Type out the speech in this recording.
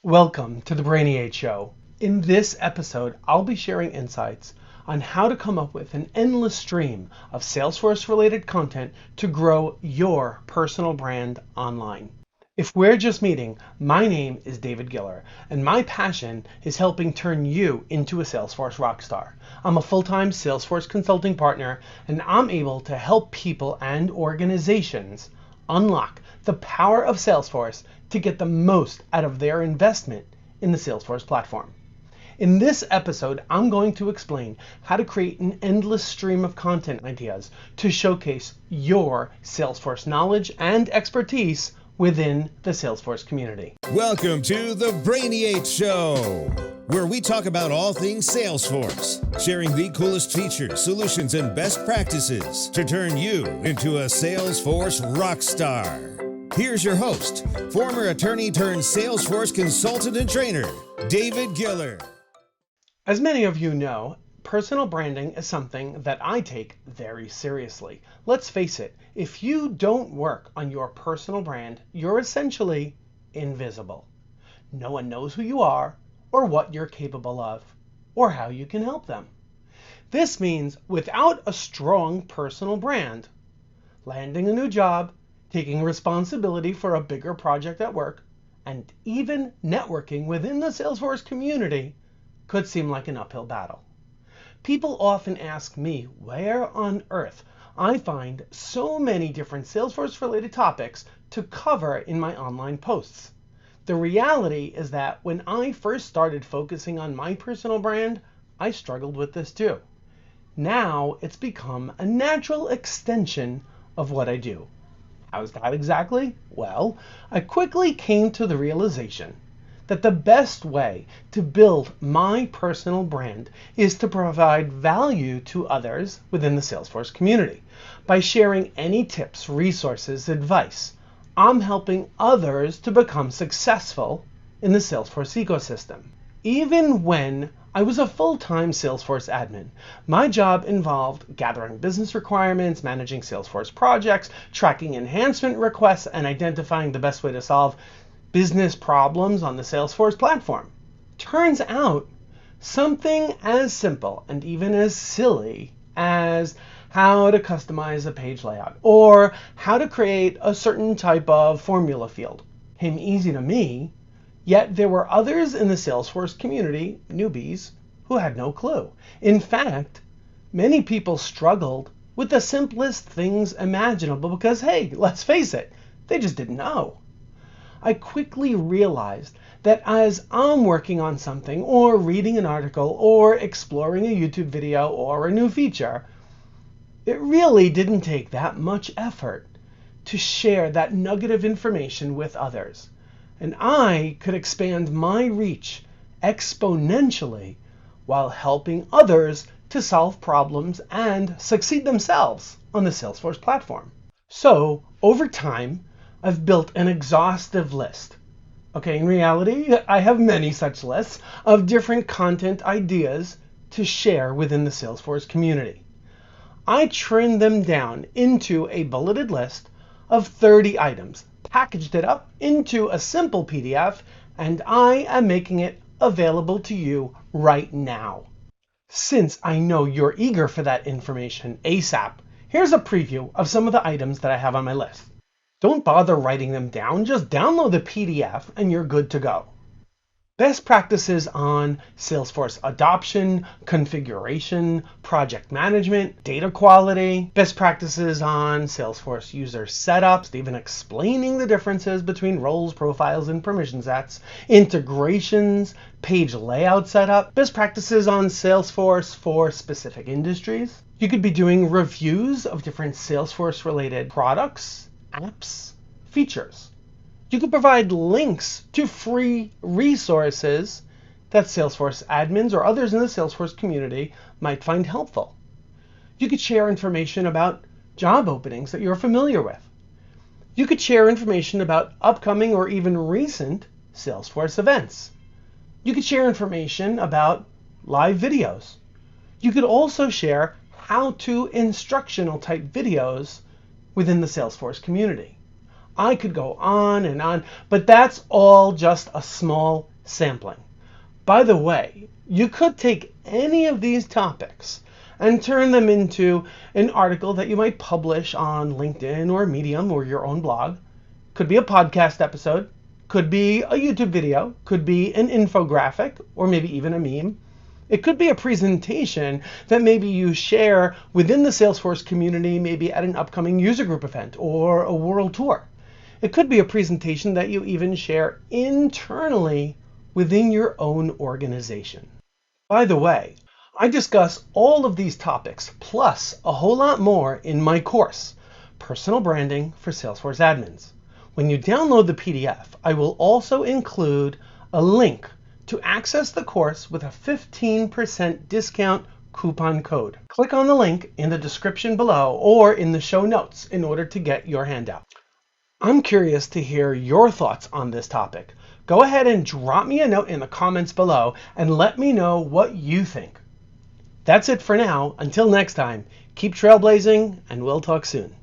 Welcome to the Brainy 8 Show. In this episode, I'll be sharing insights on how to come up with an endless stream of Salesforce-related content to grow your personal brand online. If we're just meeting, my name is David Giller, and my passion is helping turn you into a Salesforce rockstar. I'm a full-time Salesforce consulting partner, and I'm able to help people and organizations unlock the power of Salesforce to get the most out of their investment in the Salesforce platform. In this episode, I'm going to explain how to create an endless stream of content ideas to showcase your Salesforce knowledge and expertise within the Salesforce community. Welcome to the Brainy 8 Show, where we talk about all things Salesforce, sharing the coolest features, solutions, and best practices to turn you into a Salesforce rock star. Here's your host, former attorney turned Salesforce consultant and trainer, David Giller. As many of you know, personal branding is something that I take very seriously. Let's face it, if you don't work on your personal brand, you're essentially invisible. No one knows who you are, or what you're capable of, or how you can help them. This means without a strong personal brand, landing a new job, taking responsibility for a bigger project at work, and even networking within the Salesforce community could seem like an uphill battle. People often ask me where on earth I find so many different Salesforce-related topics to cover in my online posts. The reality is that when I first started focusing on my personal brand, I struggled with this too. Now it's become a natural extension of what I do. How's that exactly? Well, I quickly came to the realization that the best way to build my personal brand is to provide value to others within the Salesforce community. By sharing any tips, resources, advice, I'm helping others to become successful in the Salesforce ecosystem. Even when I was a full-time Salesforce admin, my job involved gathering business requirements, managing Salesforce projects, tracking enhancement requests, and identifying the best way to solve business problems on the Salesforce platform. Turns out, something as simple and even as silly as how to customize a page layout or how to create a certain type of formula field came easy to me, yet there were others in the Salesforce community, newbies, who had no clue. In fact, many people struggled with the simplest things imaginable because, hey, let's face it, they just didn't know. I quickly realized that as I'm working on something or reading an article or exploring a YouTube video or a new feature, it really didn't take that much effort to share that nugget of information with others. And I could expand my reach exponentially while helping others to solve problems and succeed themselves on the Salesforce platform. So, over time, I've built an exhaustive list. Okay, in reality, I have many such lists of different content ideas to share within the Salesforce community. I trimmed them down into a bulleted list of 30 items, packaged it up into a simple PDF, and I am making it available to you right now. Since I know you're eager for that information ASAP, here's a preview of some of the items that I have on my list. Don't bother writing them down, just download the PDF and you're good to go. Best practices on Salesforce adoption, configuration, project management, data quality, best practices on Salesforce user setups, even explaining the differences between roles, profiles, and permission sets, integrations, page layout setup, best practices on Salesforce for specific industries. You could be doing reviews of different Salesforce related products, apps, features. You could provide links to free resources that Salesforce admins or others in the Salesforce community might find helpful. You could share information about job openings that you're familiar with. You could share information about upcoming or even recent Salesforce events. You could share information about live videos. You could also share how-to instructional type videos within the Salesforce community. I could go on and on, but that's all just a small sampling. By the way, you could take any of these topics and turn them into an article that you might publish on LinkedIn or Medium or your own blog. Could be a podcast episode, could be a YouTube video, could be an infographic, or maybe even a meme. It could be a presentation that maybe you share within the Salesforce community, maybe at an upcoming user group event or a world tour. It could be a presentation that you even share internally within your own organization. By the way, I discuss all of these topics plus a whole lot more in my course, Personal Branding for Salesforce Admins. When you download the PDF, I will also include a link to access the course with a 15% discount coupon code. Click on the link in the description below or in the show notes in order to get your handout. I'm curious to hear your thoughts on this topic. Go ahead and drop me a note in the comments below and let me know what you think. That's it for now. Until next time, keep trailblazing and we'll talk soon.